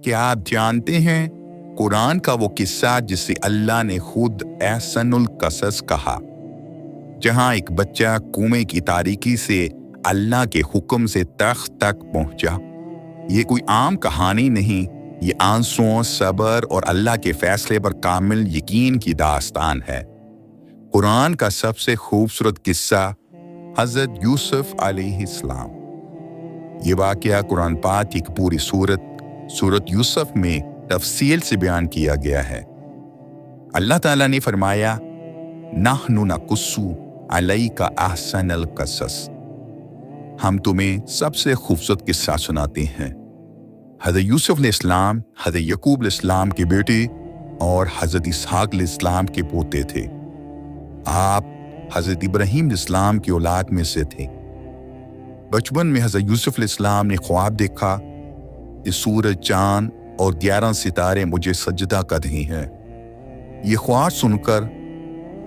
کیا آپ جانتے ہیں قرآن کا وہ قصہ جسے اللہ نے خود احسن القصص کہا، جہاں ایک بچہ کنویں کی تاریکی سے اللہ کے حکم سے تخت تک پہنچا؟ یہ کوئی عام کہانی نہیں، یہ آنسوؤں، صبر اور اللہ کے فیصلے پر کامل یقین کی داستان ہے۔ قرآن کا سب سے خوبصورت قصہ حضرت یوسف علیہ السلام۔ یہ واقعہ قرآن پاک کی ایک پوری سورت یوسف میں تفصیل سے بیان کیا گیا ہے۔ اللہ تعالیٰ نے فرمایا، نحن نقص علیک احسن القصص، ہم تمہیں سب سے خوبصورت قصہ سناتے ہیں۔ حضرت یوسف علیہ السلام حضرت یعقوب علیہ السلام کے بیٹے اور حضرت اسحاق علیہ السلام کے پوتے تھے۔ آپ حضرت ابراہیم علیہ السلام کی اولاد میں سے تھے۔ بچپن میں حضرت یوسف علیہ السلام نے خواب دیکھا کہ سورج، چاند اور 11 ستارے مجھے سجدہ کر رہے ہیں۔ یہ خواب سن کر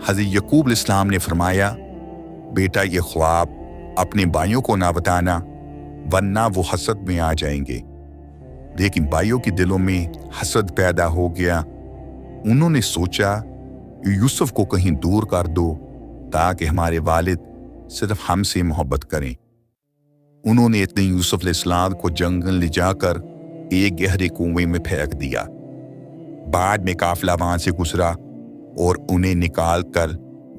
حضرت یعقوب علیہ السلام نے فرمایا، بیٹا یہ خواب اپنے بھائیوں کو نہ بتانا ورنہ وہ حسد میں آ جائیں گے۔ لیکن بھائیوں کے دلوں میں حسد پیدا ہو گیا۔ انہوں نے سوچا یوسف کو کہیں دور کر دو تاکہ ہمارے والد صرف ہم سے محبت کریں۔ انہوں نے اتنے یوسف علیہ السلام کو جنگل لے جا کر ایک گہرے کنویں میں پھینک دیا۔ بعد میں قافلہ وہاں سے گزرا اور انہیں نکال کر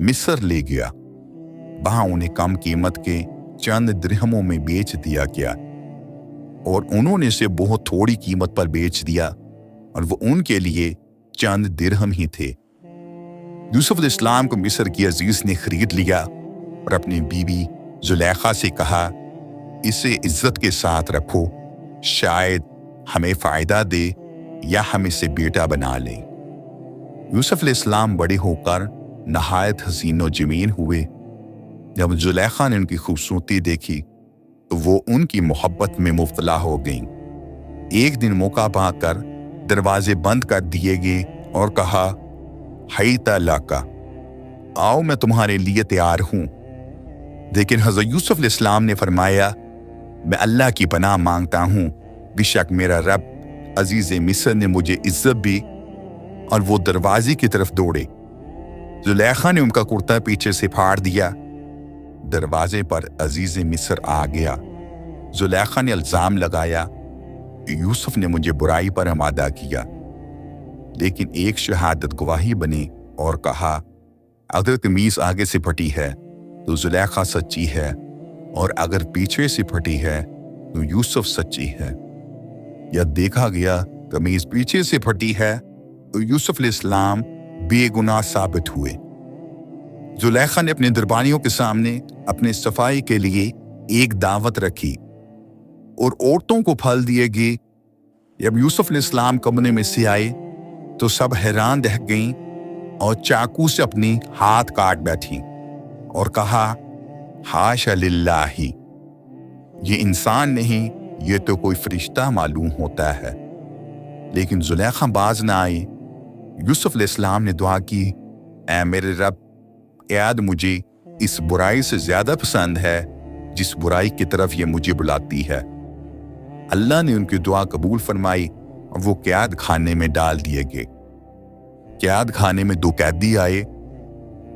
مصر لے گیا۔ وہاں انہیں کم قیمت کے چند درہموں میں بیچ دیا گیا اور انہوں نے اسے بہت تھوڑی قیمت پر بیچ دیا، اور وہ ان کے لیے چند درہم ہی تھے۔ یوسف علیہ السلام کو مصر کی عزیز نے خرید لیا اور اپنی بیوی زلیخا سے کہا، اسے عزت کے ساتھ رکھو، شاید ہمیں فائدہ دے یا ہم اسے بیٹا بنا لیں۔ یوسف علیہ السلام بڑے ہو کر نہایت حسین و جمیل ہوئے۔ جب زلیخا نے ان کی خوبصورتی دیکھی تو وہ ان کی محبت میں مبتلا ہو گئیں۔ ایک دن موقع پا کر دروازے بند کر دیے گئے اور کہا، حیتا لاکا، آؤ میں تمہارے لیے تیار ہوں۔ لیکن حضرت یوسف علیہ السلام نے فرمایا، میں اللہ کی پناہ مانگتا ہوں، بے شک میرا رب عزیز مصر نے مجھے عزت دی۔ اور وہ دروازے کی طرف دوڑے۔ زلیخا نے ان کا کرتا پیچھے سے پھاڑ دیا۔ دروازے پر عزیز مصر آ گیا۔ زلیخا نے الزام لگایا، یوسف نے مجھے برائی پر آمادہ کیا۔ لیکن ایک شہادت گواہی بنی اور کہا، اگر قمیص آگے سے پھٹی ہے تو زلیخا سچی ہے، اور اگر پیچھے سے پھٹی ہے تو یوسف سچی ہے۔ یا دیکھا گیا قمیص پیچھے سے پھٹی ہے تو یوسف علیہ السلام بے گناہ ثابت ہوئے۔ زلیخا نے اپنے دربانیوں کے سامنے اپنے صفائی کے لیے ایک دعوت رکھی اور عورتوں کو پھل دیے گئے۔ جب یوسف علیہ السلام کمرے میں سے آئے تو سب حیران رہ گئیں اور چاقو سے اپنی ہاتھ کاٹ بیٹھیں اور کہا، حاشا للہ، یہ انسان نہیں، یہ تو کوئی فرشتہ معلوم ہوتا ہے۔ لیکن زلیخا باز نہ آئی۔ یوسف علیہ السلام نے دعا کی، اے میرے رب، یاد مجھے اس برائی سے زیادہ پسند ہے جس برائی کی طرف یہ مجھے بلاتی ہے۔ اللہ نے ان کی دعا قبول فرمائی اور وہ قید خانے میں ڈال دیے گئے۔ قید خانے میں 2 قیدی آئے۔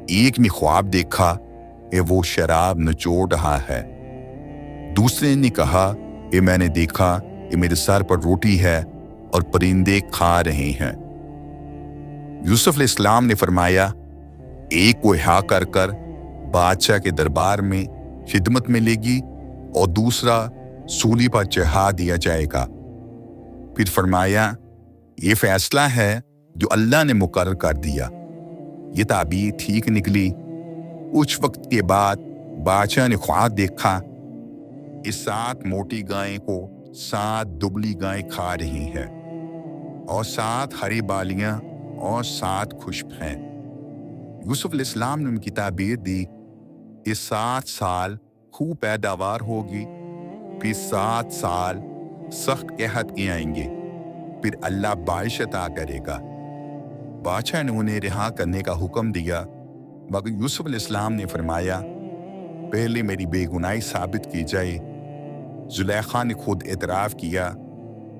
ایک نے خواب دیکھا کہ وہ شراب نچوڑ رہا ہے۔ دوسرے نے کہا کہ میں نے دیکھا کہ میرے سر پر روٹی ہے اور پرندے کھا رہے ہیں۔ یوسف علیہ السلام نے فرمایا، ایک کو رہا کر کر بادشاہ کے دربار میں خدمت میں لے گی اور دوسرا سولی پر چڑھا دیا جائے گا۔ پھر فرمایا، یہ فیصلہ ہے جو اللہ نے مقرر کر دیا۔ یہ تعبیر ٹھیک نکلی۔ کچھ وقت کے بعد بادشاہ نے خواب دیکھا کہ 7 موٹی گائیں کو 7 دبلی گائیں کھا رہی ہیں، اور 7 ہری بالیاں اور 7 خشک ہیں۔ یوسف علیہ السلام نے ان کی تعبیر دی کہ 7 سال خوب پیداوار ہوگی، پھر 7 سال سخت قحط کے آئیں گے، پھر اللہ بارش عطا کرے گا۔ بادشاہ نے انہیں رہا کرنے کا حکم دیا، مگر یوسف علیہ السلام نے فرمایا، پہلے میری بے گناہی ثابت کی جائے۔ زلیخا نے خود اعتراف کیا